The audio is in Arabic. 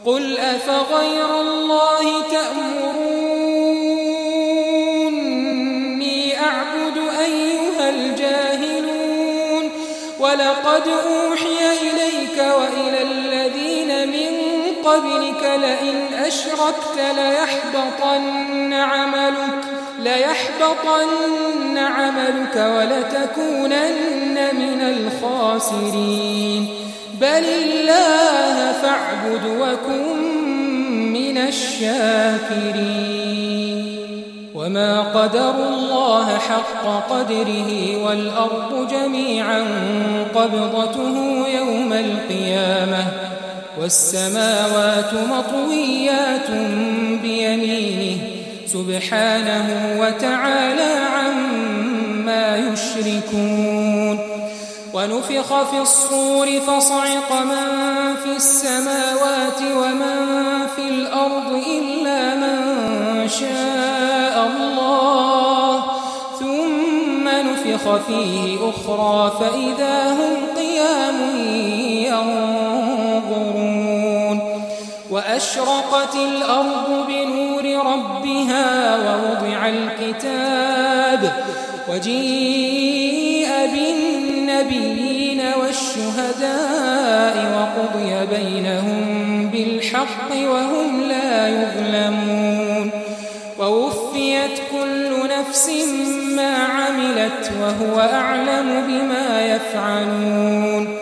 قل أفغير الله تأمروني أعبد أيها الجاهلون ولقد أوحي إليك وإلى الذين من قبلك لئن أشركت ليحبطن عملك ولتكونن من الخاسرين بل الله فاعبد وكن من الشاكرين وما قدروا الله حق قدره والأرض جميعا قبضته يوم القيامة والسماوات مطويات بيمينه سبحانه وتعالى عما يشركون ونفخ في الصور فصعق من في السماوات ومن في الأرض إلا من شاء الله ثم نفخ فيه أخرى فإذا هم قيام ينظرون وأشرقت الأرض بنور ربها ووضع الكتاب وجيء بالنبيين والشهداء وقضي بينهم بالحق وهم لا يظلمون ووفيت كل نفس ما عملت وهو أعلم بما يفعلون